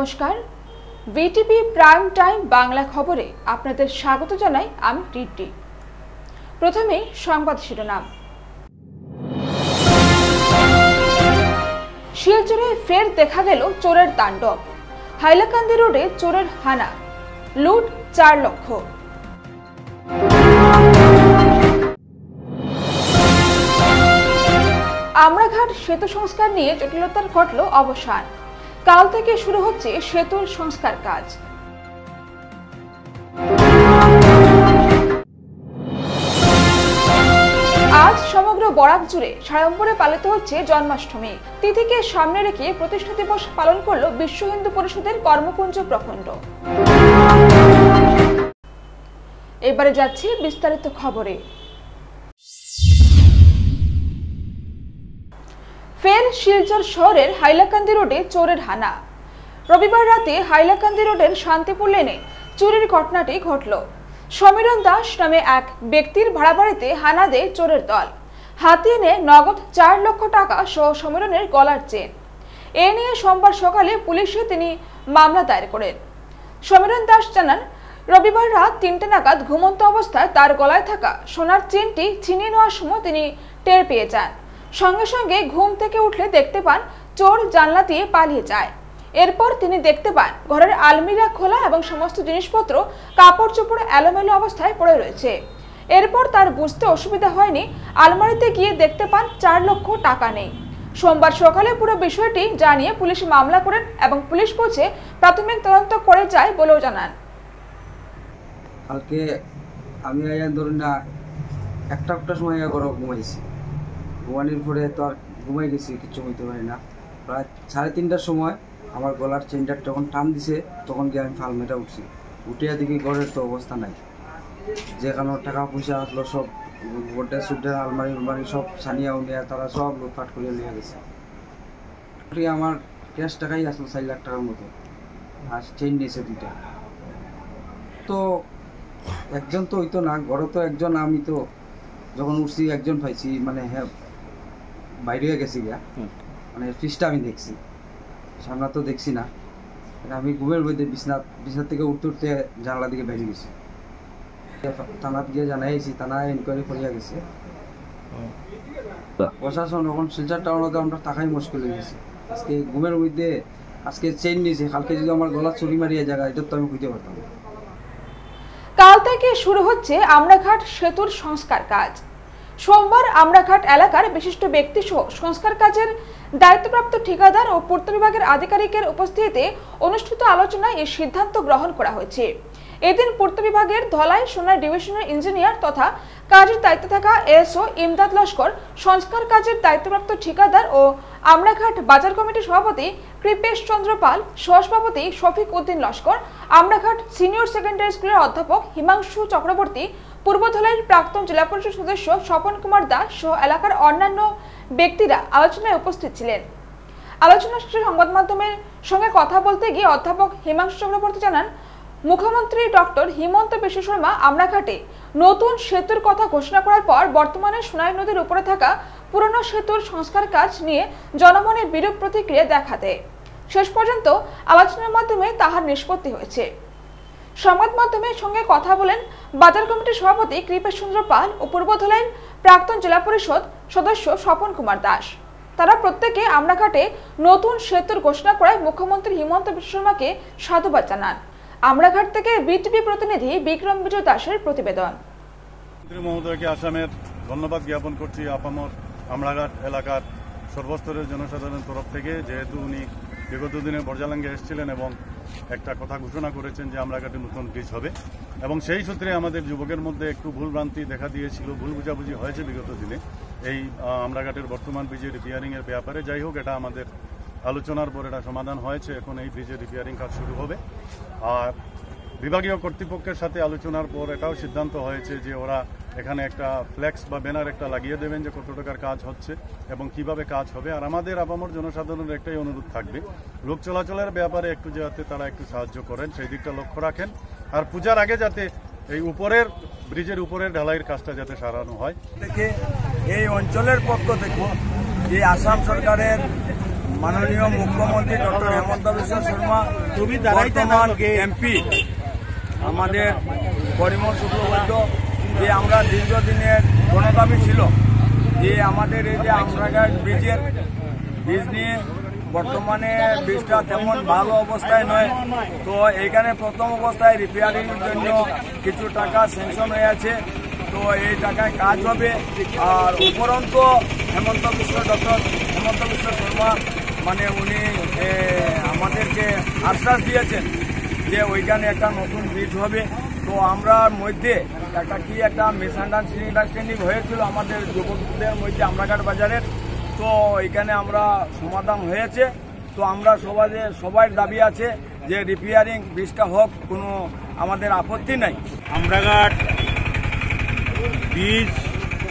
নমস্কার, VTV prime time Bangla খবরে আপনাদের স্বাগত জানাই আমি টিটি। প্রথমে সংবাদ শিরোনাম। শিলচরে ফের দেখা গেল চোরের তাণ্ডব। হাইলাকান্দি রোডে চোরের হানা, লুট 4 লক্ষ। আমরাঘাট সেতু সংস্কার নিয়ে জটিলতার ঘটল অবসান। কাল থেকে শুরু হচ্ছে সেতুর সংস্কার কাজ। আজ সমগ্র বরাক জুড়ে সাড়ম্বরে পালিত হচ্ছে জন্মাষ্টমী। তিথিকে সামনে রেখে প্রতিষ্ঠা দিবস পালন করল বিশ্ব হিন্দু পরিষদের কর্মকুঞ্জ প্রখণ্ড। এবারে যাচ্ছি বিস্তারিত খবরে। ফের শিলচর শহরের হাইলাকান্দি রোডে চোরের হানা। রবিবার রাতে হাইলাকান্দি রোডের শান্তিপুর লেনে চুরির ঘটনাটি ঘটল। সমীরণ দাস নামে এক ব্যক্তির ভাড়া বাড়িতে হানা দেয় চোরের দল। হাতিয়ে নেয় নগদ 4 লক্ষ টাকা সহ সমীরণের গলার চেন। এ নিয়ে সোমবার সকালে পুলিশে তিনি মামলা দায়ের করেন। সমীরণ দাস জানান, রবিবার রাত 3টে নাগাদ ঘুমন্ত অবস্থায় তার গলায় থাকা সোনার চেনটি ছিনিয়ে নেওয়ার সময় তিনি টের পেয়ে যান। সঙ্গে সঙ্গে ঘুম থেকে উঠলে দেখতে পান চোর জানলা দিয়ে পালিয়ে যায়। এরপর তিনি দেখতে পান ঘরের আলমিরা খোলা এবং সমস্ত জিনিসপত্র কাপড় চোপড় এলোমেলো অবস্থায় পড়ে রয়েছে। এরপর তার বুঝতে অসুবিধা হয়নি, আলমারিতে গিয়ে দেখতে পান 4 লক্ষ টাকা নেই। সোমবার সকালে পুরো বিষয়টি জানিয়ে পুলিশ মামলা করেন এবং পুলিশ পৌঁছে প্রাথমিক তদন্ত করে যায় বলেও জানান। কালকে আমি ধরুন না একটা সময় ঘুমাইছি, ঘুমানোর পরে তো আর ঘুমাই গেছি, কিছু হইতে পারি না। প্রায় 3:30টার সময় আমার গলার চেনটা যখন টান দিছে তখন গিয়ে আমি ফালমেটা উঠছি। উঠিয়া দেখি ঘরের তো অবস্থা নাই, যেখানে টাকা পয়সা আসলো সব গোড্রেজ সুড্রেজ আলমারি সব ছানিয়া উনিয়া তারা সব লুটপাট করিয়া নিয়ে গেছে। আমার ক্যাশ টাকাই আসলো 4 লাখ টাকার মতো, আর চেন নিয়েছে 2টা। তো একজন তো হইতো না, ঘরে তো একজন, আমি তো যখন উঠছি একজন পাইছি, মানে হ্যাঁ বাইরে গেছি গিয়া, মানে ফিসটা আমি দেখছি, সামনা তো দেখছি না। আমি ঘুমের মধ্যে বিছনা থেকে উঠতে জানলা দিকে বেরিয়ে গেছি। থানাত গিয়ে জানাইছি, থানা ইনকোয়ারি করিয়া গেছে। প্রশাসন এখন শিলচর টাউনতে আমরা টাকাই মুশকিল হয়ে গেছে। আজকে ঘুমের মধ্যে আজকে চেইন নিয়েছে, কালকে যদি আমার গলা চুরি মারিয়া জায়গা, এটা তো আমি খুঁজে পারতাম। কাল থেকে শুরু হচ্ছে আমরাঘাট সেতুর সংস্কার কাজ। সোমবার আমরাঘাট এলাকার বিশিষ্ট ব্যক্তি সহ সংস্কার কাজের দায়িত্বপ্রাপ্ত ঠিকাদার ও পূর্ত বিভাগের আধিকারিকের উপস্থিতিতে অনুষ্ঠিত আলোচনায় এই সিদ্ধান্ত গ্রহণ করা হয়েছে। এদিন পূর্ত বিভাগের ধলাই সোনার ডিভিশনের ইঞ্জিনিয়ার তথা কাজের দায়িত্বে থাকা এসও ইমদাদ লস্কর, সংস্কার কাজের দায়িত্বপ্রাপ্ত ঠিকাদার ও আমরাঘাট বাজার কমিটির সভাপতি কৃপেশ চন্দ্র পাল, সহসভাপতি শফিক উদ্দিন লস্কর, আমরাঘাট সিনিয়র সেকেন্ডারি স্কুলের অধ্যাপক হিমাংশু চক্রবর্তী, পূর্ব ধলাইয়ের প্রাক্তন জেলা পরিষদ সদস্য স্বপন কুমার দাস সহ এলাকার অন্যান্য ব্যক্তিরা আলোচনায় উপস্থিত ছিলেন। আলোচনা শেষে সংবাদ মাধ্যমের সঙ্গে কথা বলতে গিয়ে অধ্যাপক হিমাংশু চক্রবর্তী জানান, মুখ্যমন্ত্রী ডক্টর হিমন্ত বিশ্ব শর্মা আমরাঘাটে নতুন সেতুর কথা ঘোষণা করার পর বর্তমানে সোনাই নদীর উপরে থাকা পুরনো সেতুর সংস্কার কাজ নিয়ে জনমনে বিরূপ প্রতিক্রিয়া দেখা দেয়। শেষ পর্যন্ত আলোচনার মাধ্যমে তাহার নিষ্পত্তি হয়েছে। সংবাদ মাধ্যমের সঙ্গে কথা বলেন বাজার কমিটির সভাপতি কৃপেশ চন্দ্র পাল ও পূর্ব ধলাইয়ের প্রাক্তন জেলা পরিষদ সদস্য স্বপন কুমার দাস। তারা প্রত্যেকে আমরাঘাটে নতুন সেতুর ঘোষণা করায় মুখ্যমন্ত্রী হিমন্ত বিশ্ব শর্মাকে সাধুবাদ জানান। আমরাঘাট থেকে বিটিভি প্রতিনিধি বিক্রম বিজয় দাসের প্রতিবেদন। মন্ত্রী মহোদয়কে আসামের ধন্যবাদ জ্ঞাপন করছি আপামর আমরাঘাট এলাকার সর্বস্তরের জনসাধারণের তরফ থেকে, যেহেতু উনি বিগত দিনে বর্জালাঙ্গে এসেছিলেন এবং একটা কথা ঘোষণা করেছেন যে আমরাঘাটে নতুন ব্রিজ হবে, এবং সেই সূত্রে আমাদের যুবকের মধ্যে একটু ভুলভ্রান্তি দেখা দিয়েছিল, ভুল বুঝাবুঝি হয়েছে বিগত দিনে এই আমরাঘাটের বর্তমান ব্রিজের রিপেয়ারিংয়ের ব্যাপারে। যাই হোক, এটা আমাদের আলোচনার পর এটা সমাধান হয়েছে। এখন এই ব্রিজের রিপেয়ারিং কাজ শুরু হবে। আর বিভাগীয় কর্তৃপক্ষের সাথে আলোচনার পর এটাও সিদ্ধান্ত হয়েছে যে ওরা এখানে একটা ফ্লেক্স বা ব্যানার একটা লাগিয়ে দেবেন যে কত টাকার কাজ হচ্ছে এবং কিভাবে কাজ হবে। আর আমাদের আপামর জনসাধারণের একটাই অনুরোধ থাকবে, লোক চলাচলের ব্যাপারে একটু যাতে তারা একটু সাহায্য করেন, সেই দিকটা লক্ষ্য রাখেন। আর পূজার আগে যাতে এই উপরের ব্রিজের উপরের ঢালাইয়ের কাজটা যাতে সারানো হয়। এই অঞ্চলের পক্ষ থেকে যে আসাম সরকারের মাননীয় মুখ্যমন্ত্রী ডক্টর হেমন্ত বিশ্ব শর্মা, বর্তমান এমপি আমাদের পরিমল শুক্লবৈদ্য, যে আমরা দীর্ঘদিনের গণদাবী ছিল যে আমাদের এই যে আমরাঘাট ব্রিজ নিয়ে বর্তমানে ব্রিজটা তেমন ভালো অবস্থায় নয়। তো এইখানে প্রথম অবস্থায় রিপেয়ারিংয়ের জন্য কিছু টাকা স্যাংশন হয়ে আছে, তো এই টাকায় কাজ হবে। আর উপরন্ত ডক্টর হেমন্ত বিশ্ব শর্মা মানে উনি আমাদেরকে আশ্বাস দিয়েছেন যে ওইখানে একটা নতুন ব্রিজ হবে। তো আমরা মধ্যে একটা মিসআন্ডারস্ট্যান্ডিং হয়েছিল আমাদের যুবকদের মধ্যে আমরাঘাট বাজারের, তো এখানে আমরা সমাধান হয়েছে। তো আমরা সবাই দাবি আছে যে রিপেয়ারিং ব্রিজটা হোক, কোনো আমাদের আপত্তি নাই। আমরাঘাট ব্রিজ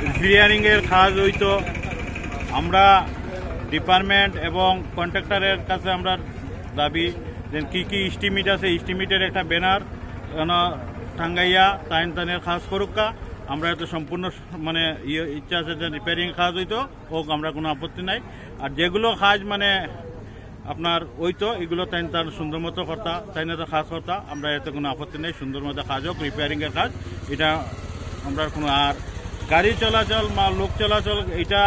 রিপেয়ারিংয়ের কাজ হইতো, আমরা ডিপার্টমেন্ট এবং কন্ট্রাক্টরের কাছে আমরা দাবি যে কি এস্টিমেট আছে, এস্টিমেটের একটা ব্যানার টাঙ্গাইয়া তাইনের কাজ করুকা। আমরা এত সম্পূর্ণ মানে ইচ্ছা আছে যে রিপেয়ারিং কাজ হইতো হোক, আমরা কোনো আপত্তি নাই। আর যেগুলো কাজ মানে আপনার হইতো এগুলো তার সুন্দর মতো কর্তা তাইনের কাজ কর্তা, আমরা এতে কোনো আপত্তি নেই। সুন্দর মতো কাজ হোক, রিপেয়ারিংয়ের কাজ, এটা আমরা কোনো। আর গাড়ি চলাচল বা লোক চলাচল এটা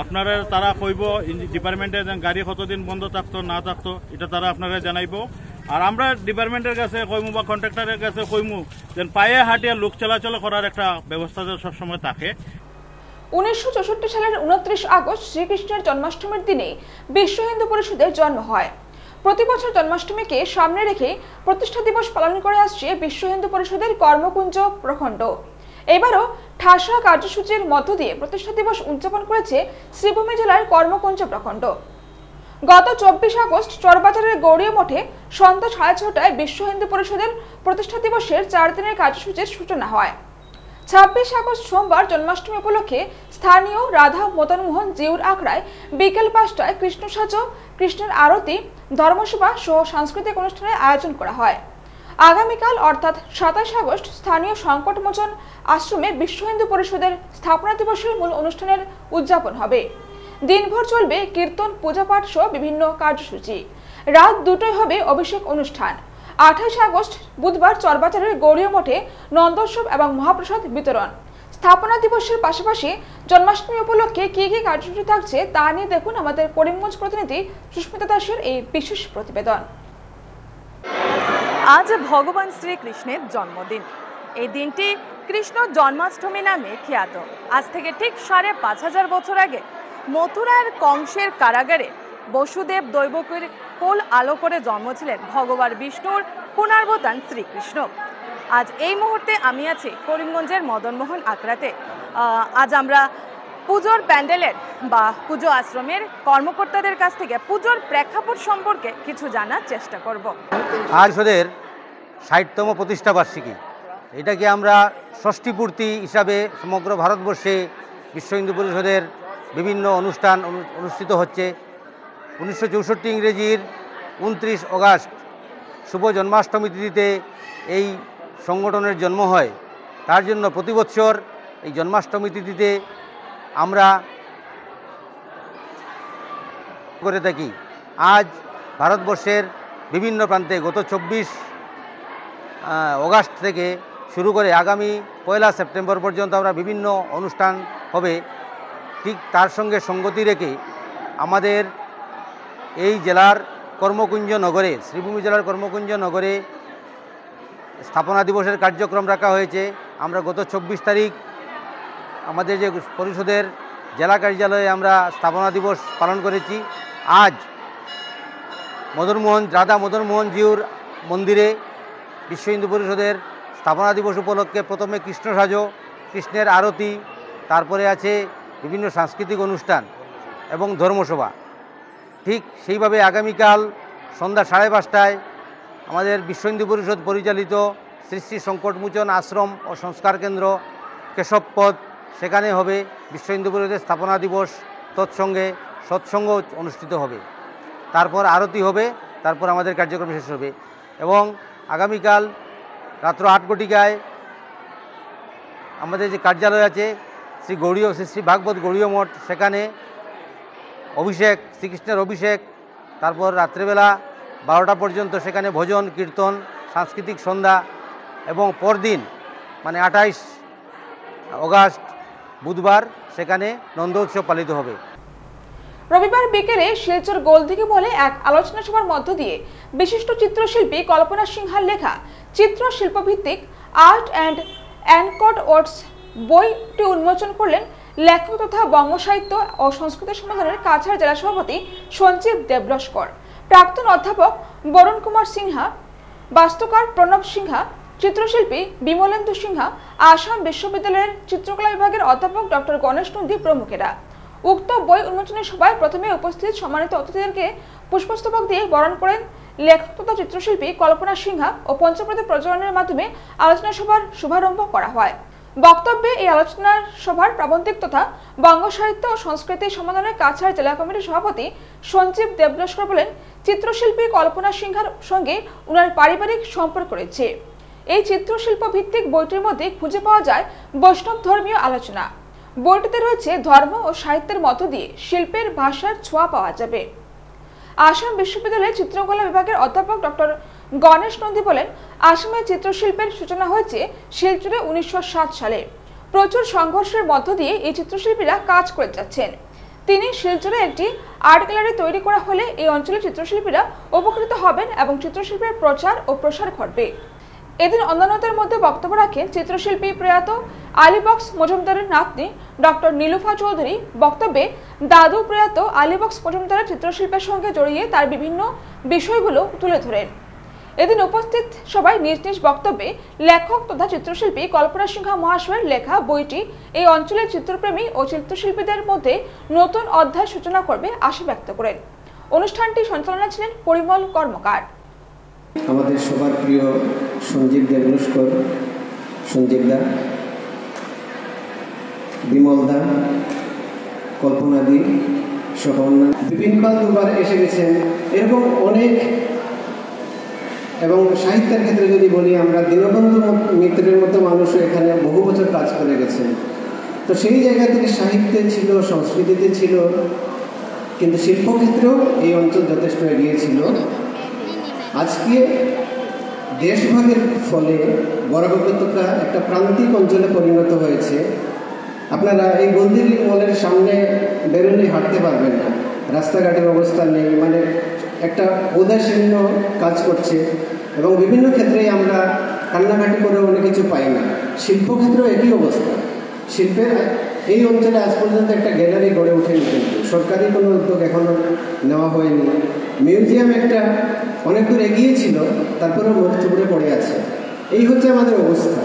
আপনারা তারা কইব ডিপার্টমেন্টে গাড়ি কতদিন বন্ধ থাকতো না থাকতো এটা তারা আপনারা জানাইব। আর আমরা ডিপার্টমেন্টের কাছে কইমু বা কন্ট্রাক্টরের কাছে কইমু যেন পায়ে হাঁটিয়ে লোক চলাচল করার একটা ব্যবস্থা সবসময় থাকে। 1964 সালের 29 আগস্ট শ্রীকৃষ্ণের জন্মাষ্টমীর দিনে বিশ্ব হিন্দু পরিষদের জন্ম হয়। প্রতি বছর জন্মাষ্টমীকে সামনে রেখে প্রতিষ্ঠা দিবস পালন করে আসছে বিশ্ব হিন্দু পরিষদের কর্মকুঞ্জ প্রখণ্ড। এবারও ঠাসা কার্যসূচির মধ্য দিয়ে প্রতিষ্ঠা দিবস উদযাপন করেছে শ্রীভূমি জেলার কর্মকুঞ্জ প্রখণ্ড। গত 24 আগস্ট চরবাজারের গৌরীয় মঠে সন্ধ্যা 6:30টায় বিশ্ব হিন্দু পরিষদের প্রতিষ্ঠা দিবসের 4 দিনের কার্যসূচির সূচনা হয়। 26 আগস্ট সোমবার জন্মাষ্টমী উপলক্ষে স্থানীয় রাধা মদন মোহন জিউর আখড়ায় বিকেল 5টায় কৃষ্ণ সাজ, কৃষ্ণের আরতি, ধর্মসভা সহ সাংস্কৃতিক অনুষ্ঠানের আয়োজন করা হয়। আগামীকাল অর্থাৎ 27 আগস্ট স্থানীয় সংকটমোচন আশ্রমে বিশ্ব হিন্দু পরিষদের স্থাপনা দিবসের মূল অনুষ্ঠানের উদযাপন হবে। দিনভর চলবে কীর্তন, পূজাপাঠ সহ বিভিন্ন কার্যসূচি। রাত 2টায় হবে অভিষেক অনুষ্ঠান। 28 আগস্ট বুধবার চরবাজারের গৌরীয় মঠে নন্দোৎসব এবং মহাপ্রসাদ বিতরণ। স্থাপনা দিবসের পাশাপাশি জন্মাষ্টমী উপলক্ষে কি কি কার্যসূচি থাকছে তা নিয়ে দেখুন আমাদের করিমগঞ্জ প্রতিনিধি সুস্মিতা দাসের এই বিশেষ প্রতিবেদন। আজ ভগবান শ্রীকৃষ্ণের জন্মদিন। এই দিনটি কৃষ্ণ জন্মাষ্টমী নামে খ্যাত। আজ থেকে ঠিক 5,500 বছর আগে মথুরার কংসের কারাগারে বসুদেব দৈবকীর কোল আলো করে জন্মছিলেন ভগবান বিষ্ণুর পুনর্বতান শ্রীকৃষ্ণ। আজ এই মুহূর্তে আমি আছি করিমগঞ্জের মদনমোহন আখড়াতে। আজ আমরা পুজোর প্যান্ডেলের বা পুজো আশ্রমের কর্মকর্তাদের কাছ থেকে পুজোর প্রেক্ষাপট সম্পর্কে কিছু জানার চেষ্টা করব। আজ ওদের 60তম প্রতিষ্ঠা বার্ষিকী, এটাকে আমরা ষষ্ঠীপূর্তি হিসাবে সমগ্র ভারতবর্ষে বিশ্ব হিন্দু পরিষদের বিভিন্ন অনুষ্ঠান অনুষ্ঠিত হচ্ছে। 1964 ইংরেজির 29 আগস্ট শুভ জন্মাষ্টমী তিথিতে এই সংগঠনের জন্ম হয়। তার জন্য প্রতি বছর এই জন্মাষ্টমী তিথিতে আমরা করে থাকি। আজ ভারতবর্ষের বিভিন্ন প্রান্তে গত 24 আগস্ট থেকে শুরু করে আগামী 1 সেপ্টেম্বর পর্যন্ত আমরা বিভিন্ন অনুষ্ঠান হবে। ঠিক তার সঙ্গে সঙ্গতি রেখে আমাদের এই জেলার কর্মকুঞ্জ নগরে, শ্রীভূমি জেলার কর্মকুঞ্জ নগরে স্থাপনা দিবসের কার্যক্রম রাখা হয়েছে। আমরা গত 24 তারিখ আমাদের যে পরিষদের জেলা কার্যালয়ে আমরা স্থাপনা দিবস পালন করেছি। আজ রাধা মদন মোহন জিউর মন্দিরে বিশ্ব হিন্দু পরিষদের স্থাপনা দিবস উপলক্ষে প্রথমে কৃষ্ণ সাজ, কৃষ্ণের আরতি, তারপরে আছে বিভিন্ন সাংস্কৃতিক অনুষ্ঠান এবং ধর্মসভা। ঠিক সেইভাবে আগামীকাল সন্ধ্যা 5:30টায় আমাদের বিশ্ব হিন্দু পরিষদ পরিচালিত শ্রী শ্রী সংকটমোচন আশ্রম ও সংস্কার কেন্দ্র কেশবপদ, সেখানে হবে বিশ্ব হিন্দু পরিষদের স্থাপনা দিবস। তৎসঙ্গে সৎসঙ্গ অনুষ্ঠিত হবে, তারপর আরতি হবে, তারপর আমাদের কার্যক্রম শেষ হবে। এবং আগামীকাল রাত্র 8 ঘটিকায় আমাদের যে কার্যালয় আছে শ্রী ভাগবত গৌরীয় মঠ, সেখানে অভিষেক, শ্রীকৃষ্ণের অভিষেক, তারপর রাত্রিবেলা 12টা পর্যন্ত সেখানে ভজন কীর্তন, সাংস্কৃতিক সন্ধ্যা এবং পরদিন মানে 28 অগাস্ট বুধবার সেখানে নন্দ উৎসব পালিত হবে। রবিবার বিকেলে শিলচর গোলদিঘি মলে এক আলোচনা সভার মধ্য দিয়ে বিশিষ্ট চিত্রশিল্পী কল্পনা সিনহার লেখা চিত্রশিল্পভিত্তিক আর্ট অ্যান্ড অ্যানকট ওয়ার্ডস বইটি উন্মোচন করলেন লেখক তথা বঙ্গ সাহিত্য ও সংস্কৃতি সম্মেলনের কাছাড় জেলা সভাপতি সঞ্জীব দেবলস্কর, প্রাক্তন অধ্যাপক বরুণ কুমার সিনহা, বাস্তুকার প্রণব সিনহা, চিত্রশিল্পী বিমলেন্দু সিনহা, আসাম বিশ্ববিদ্যালয়ের চিত্রকলা বিভাগের অধ্যাপক ডক্টর গণেশ নন্দী প্রমুখেরা। উক্ত বই উন্মোচনের সভায় প্রথমে উপস্থিত সম্মানিত অতিথিদেরকে পুষ্পস্তবক দিয়ে বরণ করেন লেখক তথা চিত্রশিল্পী কল্পনা সিনহা ও পঞ্চপ্রদী প্রজ্বলনের মাধ্যমে আলোচনা সভার শুভারম্ভ করা হয়। বক্তব্যে এই আলোচনা সভার প্রাবন্ধিক তথা বঙ্গ সাহিত্য ও সংস্কৃতি সম্মেলনের কাছাড় জেলা কমিটির সভাপতি সঞ্জীব দেবলস্কর বলেন, চিত্রশিল্পী কল্পনা সিনহার সঙ্গে উনার পারিবারিক সম্পর্ক রয়েছে। এই চিত্রশিল্প ভিত্তিক বইটির মধ্যে খুঁজে পাওয়া যায় বৈষ্ণব ধর্মীয় আলোচনা। বইটিতে রয়েছে ধর্ম ও সাহিত্যের মধ্য দিয়ে শিল্পের ভাষার ছোঁয়া পাওয়া যাবে। আসাম বিশ্ববিদ্যালয়ের চিত্রকলা বিভাগের অধ্যাপক ডক্টর গণেশ নন্দী বলেন, আসামে চিত্রশিল্পের সূচনা হয়েছে শিলচরে 1907 সালে। প্রচুর সংঘর্ষের মধ্য দিয়ে এই চিত্রশিল্পীরা কাজ করে যাচ্ছেন। তিনি শিলচরে একটি আর্ট গ্যালারি তৈরি করা হলে এই অঞ্চলের চিত্রশিল্পীরা উপকৃত হবেন এবং চিত্রশিল্পের প্রচার ও প্রসার ঘটবে। এদিন অন্যান্যদের মধ্যে বক্তব্য রাখেন চিত্রশিল্পী প্রয়াত আলীবক্স মজুমদারের নাতনি ডক্টর নীলুফা চৌধুরী। বক্তব্যে দাদু প্রয়াত আলীবক্স মজুমদারের চিত্রশিল্পের সঙ্গে জড়িয়ে তার বিভিন্ন বিষয়গুলো তুলে ধরেন। এদিন উপস্থিত সবাই নিজ নিজ বক্তব্যে লেখক তথা চিত্রশিল্পী কল্পনা সিনহা মহাশয়ের লেখা বইটি এই অঞ্চলের চিত্রপ্রেমী ও চিত্রশিল্পীদের মধ্যে নতুন অধ্যায় সূচনা করবে আশা ব্যক্ত করেন। অনুষ্ঠানটি সঞ্চালনা ছিলেন পরিমল কর্মকার। আমাদের সবার প্রিয় সঞ্জীব দেবলস্কর, সঞ্জীব দা, বিমল দা, কল্পনাদি সহ বিপিন পাল দুবার এসে গেছেন, এরকম অনেক। এবং সাহিত্যের ক্ষেত্রে যদি বলি, আমরা দীনবন্ধু মিত্রের মতো মানুষও এখানে বহু বছর কাজ করে গেছেন। তো সেই জায়গা থেকে সাহিত্যে ছিল, সংস্কৃতিতে ছিল, কিন্তু শিল্পক্ষেত্রেও এই অঞ্চল যথেষ্ট এগিয়ে ছিল। আজকে দেশভাগের ফলে বরাক উপত্যকা একটা প্রান্তিক অঞ্চলে পরিণত হয়েছে। আপনারা এই গোলদিঘি মলের সামনে বেরোলে হাঁটতে পারবেন না, রাস্তাঘাটের অবস্থা নেই, মানে একটা উদাসীন্য কাজ করছে। এবং বিভিন্ন ক্ষেত্রেই আমরা কান্নাকাটি করে অনেক কিছু পাই না। শিল্পক্ষেত্রেও একই অবস্থা। শিল্পের এই অঞ্চলে আজ পর্যন্ত একটা গ্যালারি গড়ে ওঠেনি, কিন্তু সরকারি কোনো উদ্যোগ এখনো নেওয়া হয়নি। মিউজিয়াম একটা অনেক দূর এগিয়েছিল, তারপরেও মুখ থুবড়ে পড়ে আছে। এই হচ্ছে আমাদের অবস্থা।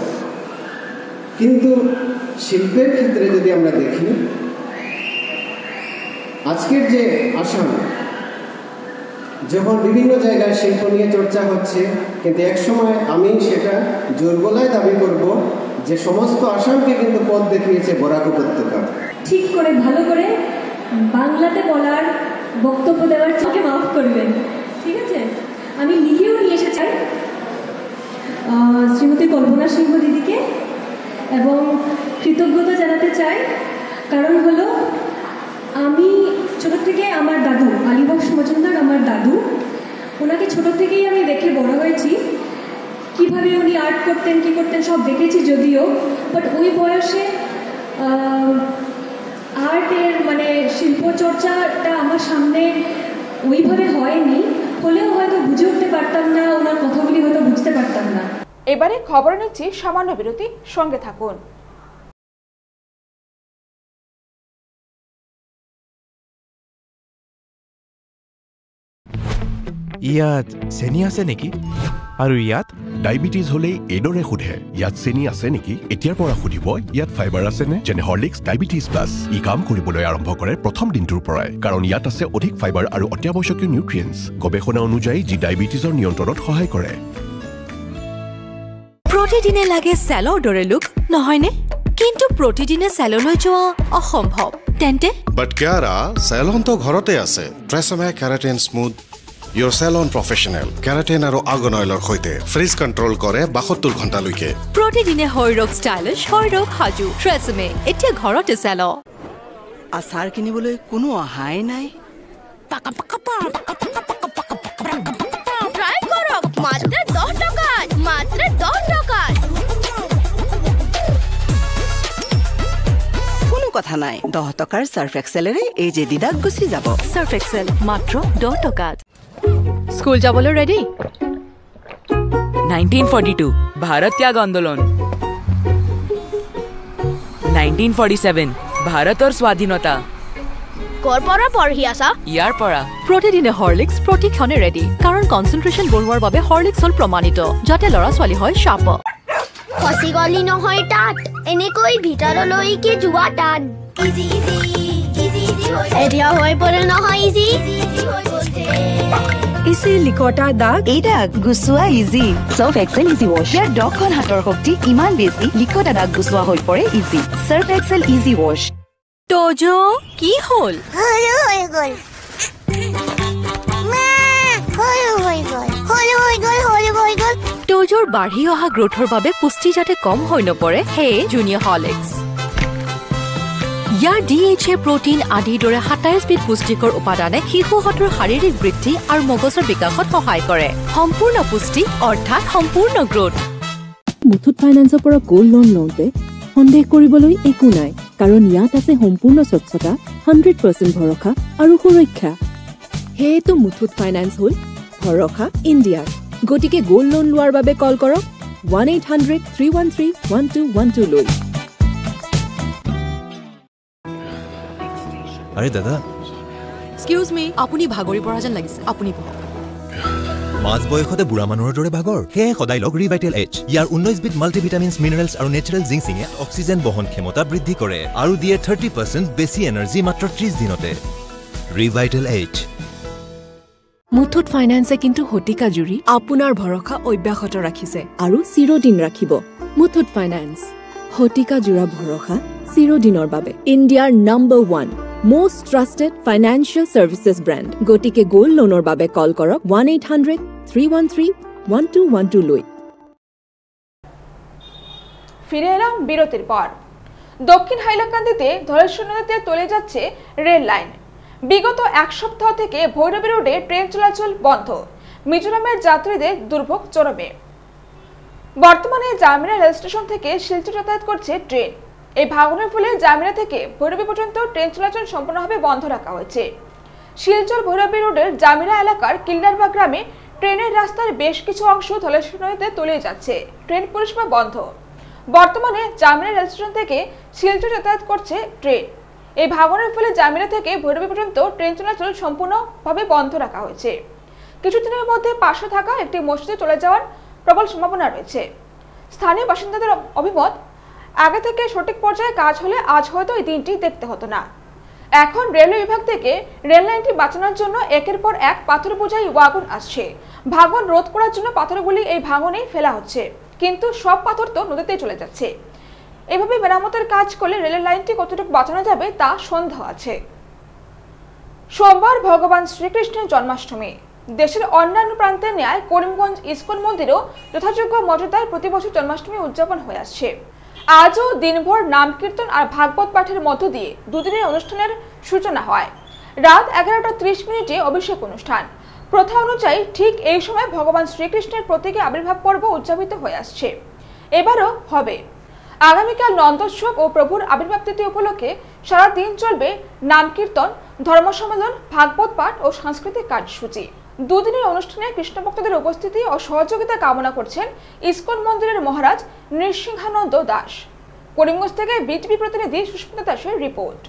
কিন্তু শিল্পের ক্ষেত্রে যদি আমরা দেখি, আজকের যে আসাম, যখন বিভিন্ন জায়গায় শিল্প নিয়ে চর্চা হচ্ছে, কিন্তু একসময় আমি সেটা জোর গলায় দাবি করব যে সমস্ত আসামকে কিন্তু পথ দেখিয়েছে বরাক উপত্যকা। ঠিক করে ভালো করে বাংলাতে বলার বক্তব্য দেওয়ার চোখে মাফ করবেন, ঠিক আছে? আমি লিখেও নিয়ে এসে চাই শ্রীমতী কল্পনা সিংহ দিদিকে, এবং কৃতজ্ঞতা জানাতে চাই। কারণ হলো, আমি ছোট থেকে আমার দাদু আলীবক্স মজুমদার, আমার দাদু, ওনাকে ছোট থেকেই আমি দেখে বড় হয়েছি। কিভাবে উনি আর্ট করতেন, কী করতেন সব দেখেছি যদিও, বাট ওই বয়সে আর্টের মানে শিল্পচর্চাটা আমার সামনে ওইভাবে হয়নি। হলেও হয়তো বুঝে উঠতে পারতাম না, ওনার কথাগুলি হয়তো বুঝতে পারতাম না। এবারে খবর নিচ্ছি সামান্য বিরতি, সঙ্গে থাকুন। ইয়াত চেনি আছে নেকি? আৰু ইয়াত ডায়েবেটিছ হলেই এইদৰে সোধে, ইয়াত চেনি আছে নেকি? এতিয়াৰ পৰা সুধিব, ইয়াত ফাইবাৰ আছেনে? যেনে হৰলিক্স ডায়েবেটিছ প্লাছ। ই কাম কৰিবলৈ আৰম্ভ কৰে প্ৰথম দিনটোৰ পৰাই, কাৰণ ইয়াত আছে অধিক ফাইবাৰ আৰু অত্যাৱশ্যকীয় নিউট্ৰিয়েণ্টছ, গৱেষণা অনুযায়ী যি ডায়েবেটিছৰ নিয়ন্ত্ৰণত সহায় কৰে। প্ৰতিদিনে লাগে চেলৰ দৰে লুক, নহয়নে? কিন্তু প্ৰতিদিনে চেললৈ যোৱা অসম্ভৱ। তেন্তে বাট কিয়াৰা, চেলনটো ঘৰতে আছে। TRESemme keratin smooth Your salon professional, keratin আৰু আৰ্গন অইলৰ সৈতে ফ্ৰিজ কণ্ট্ৰল কৰে 72 ঘণ্টালৈকে। প্ৰতিদিনে হৈৰক ষ্টাইলিছ, হৈৰক সাজু। ট্ৰেছমে এতিয়া ঘৰতে চেল। আচাৰ কিনিবলৈ কোনো অহাই নাই। ট্রাই করো মাত্র 10 টাকা, মাত্র 10 টাকা। কোনো কথা নাই, 10 টকাৰ সার্ফ এক্সেলেৰে এই যে দিদাক গুচি যাব। সার্ফ এক্সেল মাত্র 10 টাকাত। স্কুল যাবলৈ রেডি? 1942 ভাৰত ত্যাগ আন্দোলন, 1947 ভাৰতৰ স্বাধীনতা। কৰ পৰা পঢ়ি আছা? ইয়াৰ পৰা। প্ৰতিদিনে হৰলিক্স প্ৰতিক্ষণে ৰেডি, কাৰণ কনচেন্ট্ৰেশ্যন বঢ়োৱাৰ বাবে হৰলিক্স হ'ল প্ৰমাণিত, যাতে ল'ৰা ছোৱালী হয় শাপ। খসি গলি নহয় তাত, এনেকৈ ভিতৰলৈকে যোৱা তাত। ইজি ইজি ইজি ইজি এতিয়া হৈ পৰে নহয় ইজি ইজি হৈ গৈছে। ইজি লিকটা দাগ, এই দাগ গুচোৱা easy. Surf Excel easy wash, ইয়াৰ 10খন হাতৰ শক্তি ইমান বেছি, লিকটা দাগ গুচোৱা হৈ পৰে easy. Surf Excel easy wash. তোজো কি হ'ল? হলো হৈ গল মা, হলো হৈ গল হলো হৈ গল হলো হৈ গল। তোজোৰ বাঢ়ি অহা গ্ৰোথৰ বাবে পুষ্টি যাতে কম হৈ নপৰে, সেয়ে জুনিয়ৰ হৰলিক্স। ইয়াৰ DHA প্ৰটিন আদিৰ দৰে 27 বিধ পুষ্টিকৰ উপাদানে শিশুহঁতৰ শাৰীৰিক বৃদ্ধি আৰু মগজৰ বিকাশত সহায় কৰে। সম্পূৰ্ণ পুষ্টি অৰ্থাৎ সম্পূৰ্ণ গ্ৰোথ। মুথুত ফাইনেন্সৰ পৰা গোল্ড লোন লওঁতে সন্দেহ কৰিবলৈ একো নাই, কাৰণ ইয়াত আছে সম্পূৰ্ণ স্বচ্ছতা, 100% ভৰসা আৰু সুৰক্ষা। সেয়েতো মুথুত ফাইনেন্স হ'ল ভৰসা ইণ্ডিয়াৰ। গতিকে গোল্ড লোন লোৱাৰ বাবে কল কৰক 1-800-313-1212 লৈ। আরে দাদা, এক্সকিউজ মি, আপুনি ভাগৰি পৰা যেন লাগিছে, আপুনি বহক। মাছ বয়সতে বুঢ়া মানুহৰ দৰে ভাগৰ, সেয়ে সদায় লগ ৰিভাইটেল এইচ। ইয়াৰ 19 বিধ মাল্টিভিটামিনছ, মিনাৰেলছ আৰু নেচাৰেল জিংচিঙে অক্সিজেন বহন ক্ষমতা বৃদ্ধি কৰে আৰু দিয়ে 30% বেছি এনাৰ্জি মাত্ৰ 30 দিনতে। ৰিভাইটেল এইচ। মুথুত ফাইনেন্সে কিন্তু শতিকা জুৰি আপোনাৰ ভৰসা অব্যাহত ৰাখিছে আৰু চিৰদিন ৰাখিব। মুথুত ফাইনেন্স, শতিকা জোৰা ভৰসা চিৰদিনৰ বাবে। ইণ্ডিয়াৰ number 1 most trusted financial services brand. গতিকে গোল্ড লোনৰ বাবে কল কৰক 1-800-313-1212 লৈ। ফিরে এলাম বিরতির পর। দক্ষিণ হাইলাকান্দিতে ধলেশ্বর নদীতে তলে যাচ্ছে রেল লাইন। বিগত এক সপ্তাহ থেকে ভৈরবী রোডে ট্রেন চলাচল বন্ধ, মিজোরামের যাত্রীদের দুর্ভোগ চরমে। বর্তমানে জামিরা রেল স্টেশন থেকে শিলচর যাতায়াত করছে ট্রেন। এই ভাঙনের ফলে জামিরা থেকে ভৈরবী পর্যন্ত ট্রেন চলাচল সম্পূর্ণভাবে বন্ধ রাখা হয়েছে। শিলচর ভৈরবী রোডের জামিরা এলাকার কিলনারবা গ্রামে ট্রেনের রাস্তার বেশ কিছু অংশ ধলেশ্বর নদীতে তলিয়ে যাচ্ছে, ট্রেন পরিষেবা বন্ধ। বর্তমানে জামিরা রেল স্টেশন থেকে শিলচর যাতায়াত করছে ট্রেন। এই ভাঙনের ফলে জামিরা থেকে ভৈরবী পর্যন্ত ট্রেন চলাচল সম্পূর্ণভাবে বন্ধ রাখা হয়েছে। কিছুদিনের মধ্যে পাশে থাকা একটি মসজিদে চলে যাওয়ার প্রবল সম্ভাবনা রয়েছে। স্থানীয় বাসিন্দাদের অভিমত, আগে থেকে সঠিক পর্যায়ে কাজ হলে আজ হয়তো এই দিনটি দেখতে হতো না। এখন রেলওয়ে বিভাগ থেকে রেল লাইনটি বাঁচানোর জন্য একের পর এক পাথর বোঝাই ওয়াগন আসছে। ভাঙন রোধ করার জন্য পাথরগুলি এই ভাঙনেই ফেলা হচ্ছে, কিন্তু সব পাথর তো নদীতে চলে যাচ্ছে। এভাবে মেরামতের কাজ করলে রেলের লাইনটি কতটুকু বাঁচানো যাবে তা সন্দেহ আছে। সোমবার ভগবান শ্রীকৃষ্ণের জন্মাষ্টমী। দেশের অন্যান্য প্রান্তের ন্যায় করিমগঞ্জ ইস্কন মন্দিরেও যথাযোগ্য মর্যাদায় প্রতি বছর জন্মাষ্টমী উদযাপন হয়ে আসছে। আজও দিনভর নাম কীর্তন আর ভাগবত পাঠের মধ্য দিয়ে দুদিনের অনুষ্ঠানের সূচনা হয়। রাত 11:30 অভিষেক অনুষ্ঠান। প্রথা অনুযায়ী ঠিক এই সময় ভগবান শ্রীকৃষ্ণের প্রতীকী আবির্ভাব পর্ব উদযাপিত হয়ে আসছে, এবারও হবে। আগামীকাল নন্দোৎসব ও প্রভুর আবির্ভাব তিথি উপলক্ষে সারা দিন চলবে নাম কীর্তন, ধর্ম সম্মেলন, ভাগবত পাঠ ও সাংস্কৃতিক কার্যসূচি। দুদিনের অনুষ্ঠানে কৃষ্ণ ভক্তদের উপস্থিতি ও সহযোগিতা কামনা করছেন ইস্কন মন্দিরের মহারাজ নৃসিংহানন্দ দাস। করিমগঞ্জ থেকে বিটিভি প্রতিনিধি সুস্মিতা দাসের রিপোর্ট।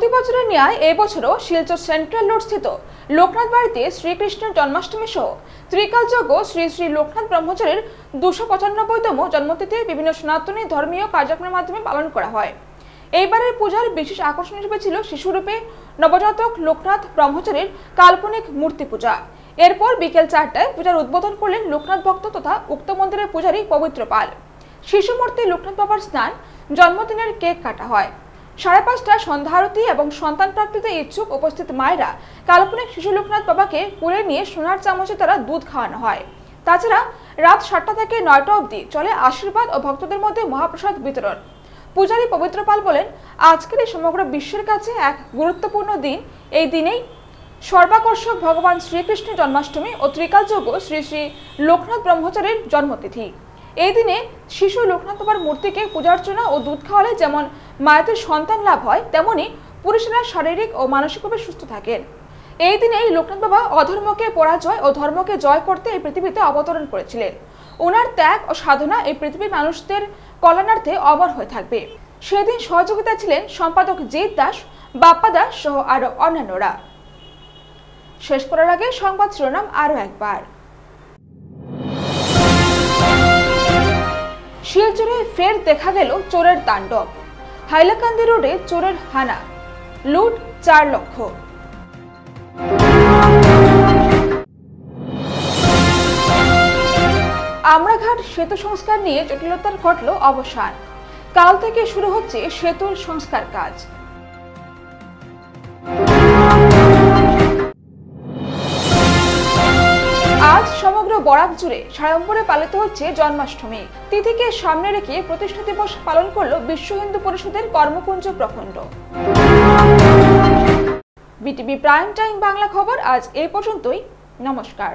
প্রতি বছরের ন্যায় এই বছরও শিলচর সেন্ট্রাল রোড স্থিত লোকনাথ বাড়িতে শ্রীকৃষ্ণের জন্মাষ্টমী সহ ত্রিকালযোগ্য শ্রী শ্রী লোকনাথ ব্রহ্মচারীর 295তম জন্মতিথি বিভিন্ন সনাতনী ধর্মীয় কার্যক্রমের মাধ্যমে পালন করা হয়। এইবারের পূজার বিশেষ আকর্ষণ হিসেবে ছিল শিশুরূপে নবজাতক লোকনাথ ব্রহ্মচারীর কাল্পনিক মূর্তি পূজা। এরপর বিকেল 4টায় পূজার উদ্বোধন করলেন লোকনাথ ভক্ত তথা উক্ত মন্দিরের পূজারী পবিত্র পাল। শিশু মূর্তি লোকনাথ বাবার স্নান, জন্মদিনের কেক কাটা হয়। 5:30টায় সন্ধ্যা আরতি এবং সন্তান প্রাপ্তিতে ইচ্ছুক উপস্থিত মায়েরা কাল্পনিক শিশু লোকনাথ বাবাকে কোলে নিয়ে সোনার চামচে তারা দুধ খাওয়ানো হয়। তাছাড়া রাত 7টা থেকে 9টা অবধি চলে আশীর্বাদ ও ভক্তদের মধ্যে মহাপ্রসাদ বিতরণ। পূজারী পবিত্র পাল বলেন, আজকের এই সমগ্র বিশ্বের কাছে এক গুরুত্বপূর্ণ দিন। এই দিনেই সর্বাকর্ষক ভগবান শ্রীকৃষ্ণের জন্মাষ্টমী ও ত্রিকালযোগ্য শ্রী শ্রী লোকনাথ ব্রহ্মচারীর জন্মতিথি। এই দিনে শিশু লোকনাথ বাবার মূর্তিকে পূজার্চনা ও দুধ খাওয়ালে যেমন মায়েদের সন্তান লাভ হয়, তেমনি পুরুষেরা শারীরিক ও মানসিকভাবে সুস্থ থাকেন। এই দিনেই লোকনাথ বাবা অধর্মকে পরাজয় ও ধর্মকে জয় করতে এই পৃথিবীতে অবতরণ করেছিলেন। ওনার ত্যাগ ও সাধনা এই পৃথিবীর মানুষদের কল্যাণার্থে অমর হয়ে থাকবে। সেদিন সহযোগিতা ছিলেন সম্পাদক জিৎ দাস, বাপ্পা দাস সহ আরো অন্যান্যরা। শেষ করার আগে সংবাদ শিরোনাম আরো একবার। শিলচরে ফের দেখা গেল চোরের তাণ্ডব। হাইলাকান্দি রোডে চোরের হানা, লুট 4 লক্ষ। আমরাঘাট সেতু সংস্কার নিয়ে জটিলতার ঘটল অবসান। কাল থেকে শুরু হচ্ছে সেতুর সংস্কার কাজ। আজ সমগ্র বরাক জুড়ে সাড়ম্বরে পালিত হচ্ছে জন্মাষ্টমী। তিথিকে সামনে রেখে প্রতিষ্ঠা দিবস পালন করল বিশ্ব হিন্দু পরিষদের কর্মকুঞ্জ প্রখণ্ড। বিটিভি প্রাইম টাইম বাংলা খবর আজ এই পর্যন্তই। নমস্কার।